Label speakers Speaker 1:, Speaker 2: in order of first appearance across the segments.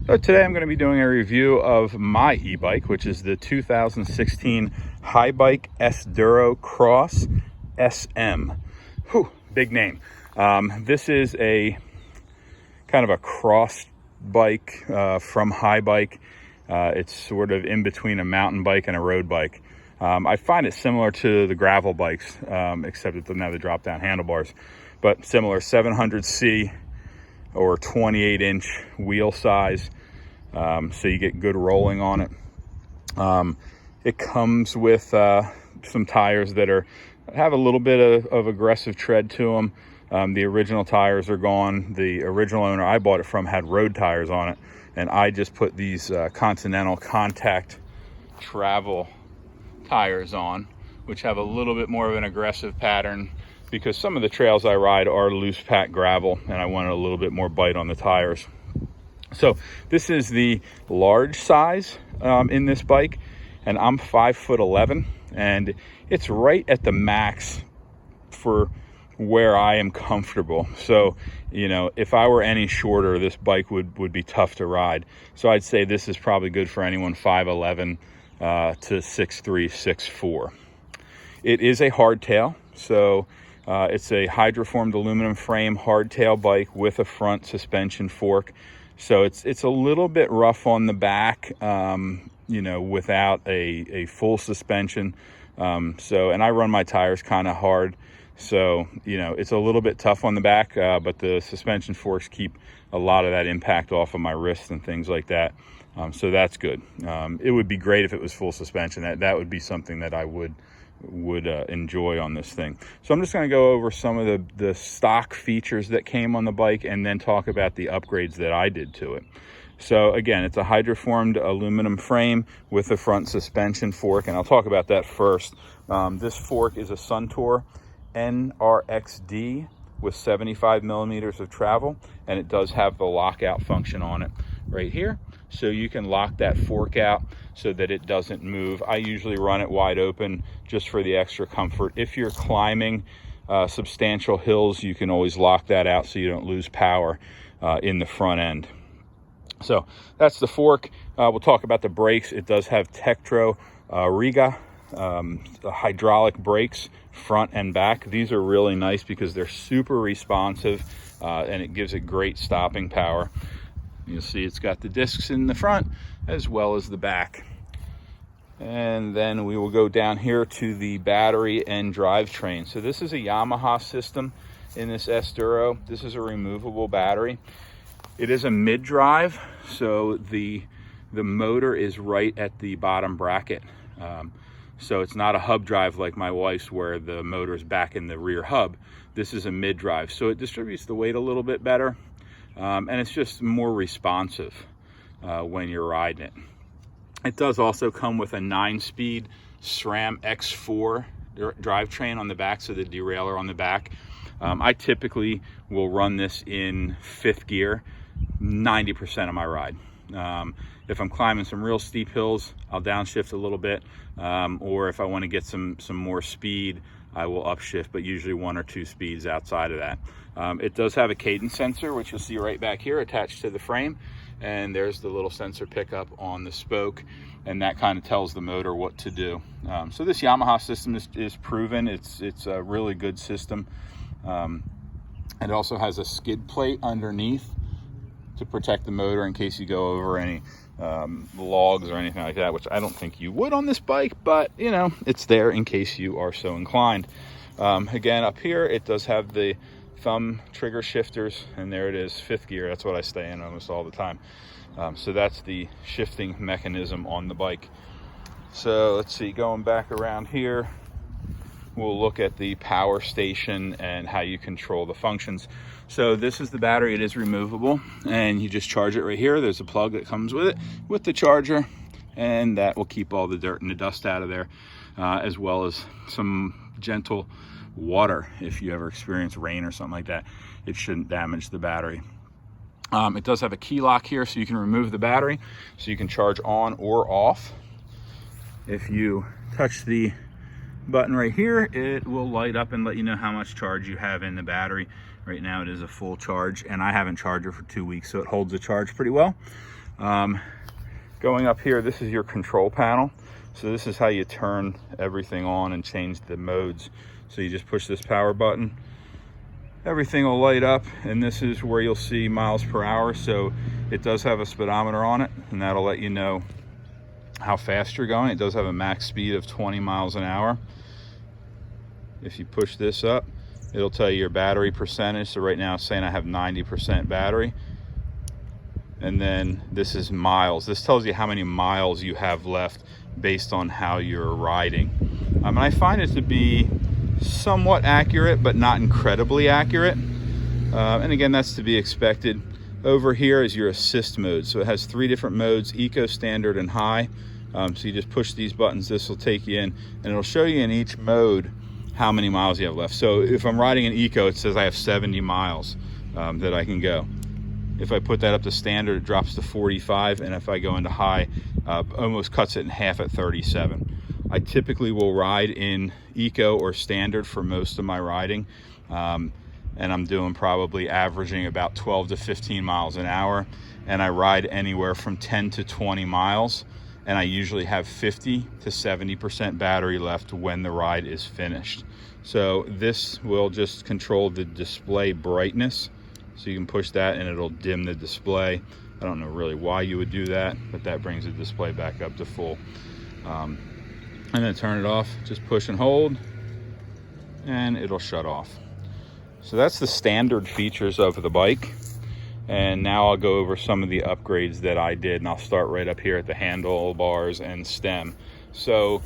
Speaker 1: So today I'm going to be doing a review of my e-bike, which is the 2016 Haibike SDURO Cross SM. Whew, big name. This is a kind of a cross bike from Haibike. It's sort of in between a mountain bike and a road bike. I find it similar to the gravel bikes, except it doesn't have the drop-down handlebars, but similar 700C or 28-inch wheel size, so you get good rolling on it. It comes with some tires that have a little bit of aggressive tread to them. The original tires are gone. The original owner I bought it from had road tires on it, and I just put these Continental contact travel tires on, which have a little bit more of an aggressive pattern, because some of the trails I ride are loose pack gravel and I wanted a little bit more bite on the tires. So this is the large size in this bike, and I'm 5'11", and it's right at the max for where I am comfortable. So, you know, if I were any shorter, this bike would be tough to ride. So I'd say this is probably good for anyone 5'11" to 6'3", 6'4". It is a hardtail, so it's a hydroformed aluminum frame hardtail bike with a front suspension fork. So it's a little bit rough on the back, you know, without a full suspension. And I run my tires kind of hard, so, you know, it's a little bit tough on the back, but the suspension forks keep a lot of that impact off of my wrists and things like that. So that's good. It would be great if it was full suspension. That would be something that I would enjoy on this thing. So I'm just going to go over some of the stock features that came on the bike and then talk about the upgrades that I did to it. So again, it's a hydroformed aluminum frame with a front suspension fork, and I'll talk about that first. This fork is a Suntour NRXD with 75 millimeters of travel, and it does have the lockout function on it right here, so you can lock that fork out so that it doesn't move. I usually run it wide open just for the extra comfort. If you're climbing substantial hills, you can always lock that out so you don't lose power in the front end. So that's the fork. We'll talk about the brakes. It does have Tektro Riga hydraulic brakes, front and back. These are really nice because they're super responsive, and it gives it great stopping power. You'll see it's got the discs in the front as well as the back. And then we will go down here to the battery and drivetrain. So this is a Yamaha system in this SDURO. This is a removable battery. It is a mid-drive, so the motor is right at the bottom bracket. So it's not a hub drive like my wife's where the motor is back in the rear hub. This is a mid-drive, so it distributes the weight a little bit better, and it's just more responsive when you're riding it. It does also come with a 9-speed SRAM X4 drivetrain on the back, so the derailleur on the back. I typically will run this in 5th gear 90% of my ride. If I'm climbing some real steep hills, I'll downshift a little bit, or if I want to get some more speed, I will upshift, but usually 1 or 2 speeds outside of that. It does have a cadence sensor, which you'll see right back here attached to the frame, and there's the little sensor pickup on the spoke, and that kind of tells the motor what to do. So this Yamaha system is proven. It's a really good system. It also has a skid plate underneath to protect the motor in case you go over any logs or anything like that, which I don't think you would on this bike, but you know, it's there in case you are so inclined. Again, up here it does have the thumb trigger shifters, and there it is, 5th gear. That's what I stay in almost all the time. So that's the shifting mechanism on the bike. So let's see, going back around here, we'll look at the power station and how you control the functions. So this is the battery. It is removable, and you just charge it right here. There's a plug that comes with it with the charger, and that will keep all the dirt and the dust out of there, as well as some gentle water. If you ever experience rain or something like that, it shouldn't damage the battery. It does have a key lock here, so you can remove the battery, so you can charge on or off. If you touch the button right here, it will light up and let you know how much charge you have in the battery. Right now it is a full charge, and I haven't charged it for 2 weeks, so it holds the charge pretty well. Going up here, this is your control panel. So this is how you turn everything on and change the modes. So you just push this power button, everything will light up, and this is where you'll see miles per hour. So it does have a speedometer on it, and that'll let you know how fast you're going. It does have a max speed of 20 miles an hour. If you push this up, it'll tell you your battery percentage. So right now it's saying I have 90% battery. And then this is miles. This tells you how many miles you have left based on how you're riding. And I find it to be somewhat accurate, but not incredibly accurate. And again, that's to be expected. Over here is your assist mode. So it has 3 different modes: eco, standard, and high. So you just push these buttons, this will take you in, and it'll show you in each mode how many miles you have left. So if I'm riding in eco, it says I have 70 miles that I can go. If I put that up to standard, it drops to 45, and if I go into high, almost cuts it in half at 37. I typically will ride in eco or standard for most of my riding, and I'm doing probably averaging about 12 to 15 miles an hour, and I ride anywhere from 10 to 20 miles, and I usually have 50 to 70% battery left when the ride is finished. So this will just control the display brightness. So you can push that and it'll dim the display. I don't know really why you would do that, but that brings the display back up to full. And then turn it off, just push and hold, and it'll shut off. So that's the standard features of the bike. And now I'll go over some of the upgrades that I did, and I'll start right up here at the handlebars and stem. So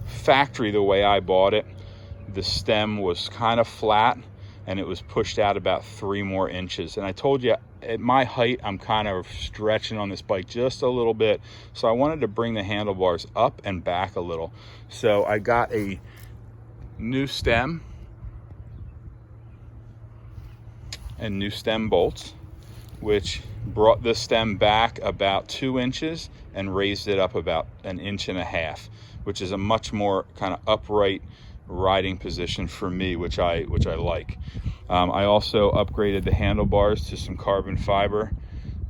Speaker 1: factory, the way I bought it, the stem was kind of flat and it was pushed out about 3 more inches. And I told you at my height, I'm kind of stretching on this bike just a little bit. So I wanted to bring the handlebars up and back a little. So I got a new stem and new stem bolts, which brought the stem back about 2 inches and raised it up about 1.5 inches, which is a much more kind of upright riding position for me, which I like. I also upgraded the handlebars to some carbon fiber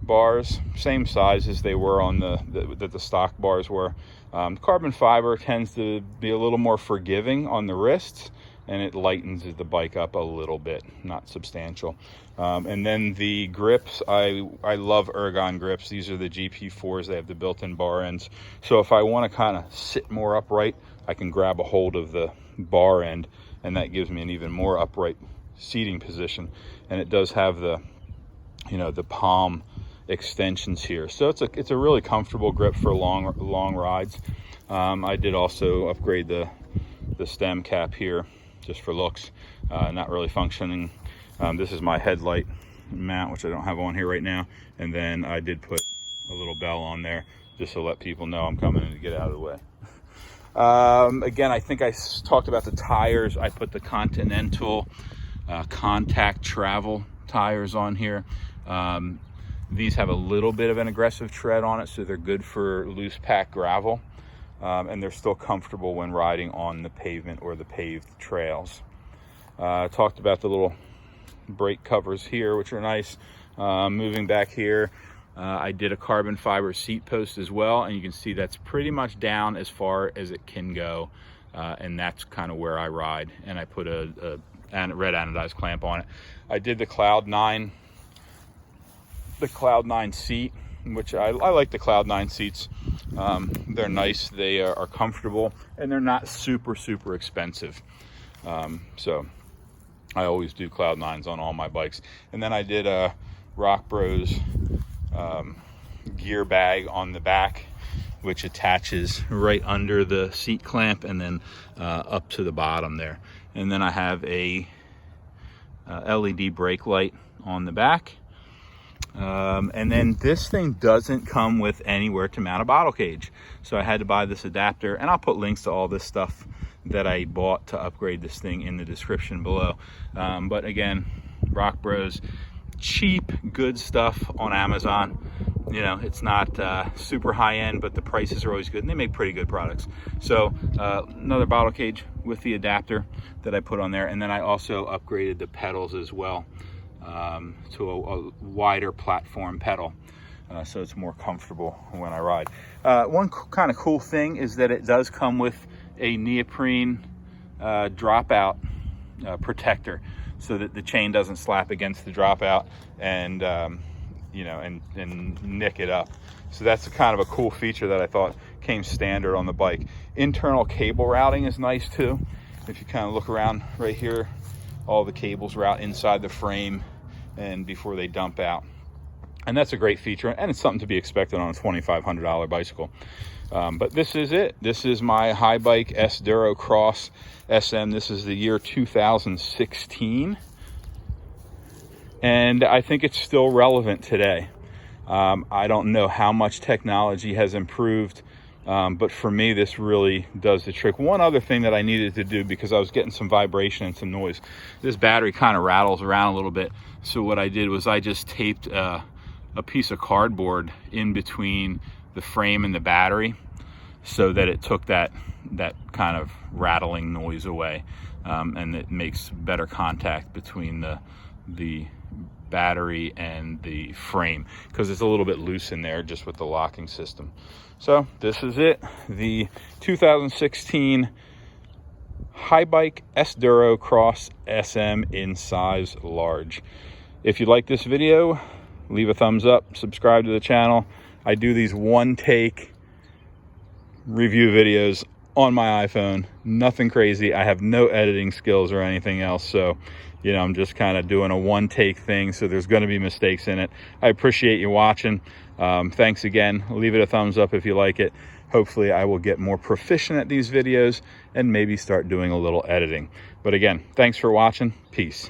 Speaker 1: bars, same size as they were on the stock bars were. Carbon fiber tends to be a little more forgiving on the wrists, and it lightens the bike up a little bit, not substantial. And then the grips, I love Ergon Grips. These are the GP4s. They have the built-in bar ends. So if I want to kind of sit more upright, I can grab a hold of the bar end, and that gives me an even more upright seating position. And it does have the, the palm extensions here. So it's a really comfortable grip for long rides. I did also upgrade the stem cap here, just for looks, not really functioning. This is my headlight mount, which I don't have on here right now. And then I did put a little bell on there just to let people know I'm coming in to get out of the way. Again, I think I talked about the tires. I put the Continental contact travel tires on here. These have a little bit of an aggressive tread on it, so they're good for loose pack gravel. And they're still comfortable when riding on the pavement or the paved trails. I talked about the little brake covers here, which are nice. Moving back here, I did a carbon fiber seat post as well, and you can see that's pretty much down as far as it can go, and that's kind of where I ride. And I put a red anodized clamp on it. I did the Cloud 9 seat, which I like the Cloud 9 seats. They're nice, they are comfortable, and they're not super expensive. So I always do Cloud 9s on all my bikes. And then I did a Rock Bros gear bag on the back, which attaches right under the seat clamp and then up to the bottom there. And then I have a LED brake light on the back. And then this thing doesn't come with anywhere to mount a bottle cage. So I had to buy this adapter, and I'll put links to all this stuff that I bought to upgrade this thing in the description below. But again, Rock Bros, cheap, good stuff on Amazon. It's not super high end, but the prices are always good, and they make pretty good products. So another bottle cage with the adapter that I put on there. And then I also upgraded the pedals as well, to a wider platform pedal. so it's more comfortable when I ride. One kind of cool thing is that it does come with a neoprene dropout protector, so that the chain doesn't slap against the dropout and you know, and nick it up. So that's kind of a cool feature that I thought came standard on the bike. Internal cable routing is nice too. If you kind of look around right here, all the cables route inside the frame and before they dump out. And that's a great feature, and it's something to be expected on a $2,500 bicycle. But this is it. This is my Haibike SDURO Cross SM. This is the year 2016. And I think it's still relevant today. I don't know how much technology has improved, but for me, this really does the trick. One other thing that I needed to do, because I was getting some vibration and some noise, this battery kind of rattles around a little bit. So what I did was I just taped a piece of cardboard in between the frame and the battery, so that it took that kind of rattling noise away, and it makes better contact between the battery and the frame, because it's a little bit loose in there just with the locking system. So this is it, the 2016 Haibike SDURO Cross SM in size large. If you like this video, leave a thumbs up, subscribe to the channel. I do these one take review videos on my iPhone, nothing crazy. I have no editing skills or anything else, so you know, I'm just kind of doing a one take thing, so there's going to be mistakes in it. I appreciate you watching. Thanks again. Leave it a thumbs up if you like it. Hopefully I will get more proficient at these videos and maybe start doing a little editing. But again, thanks for watching. Peace.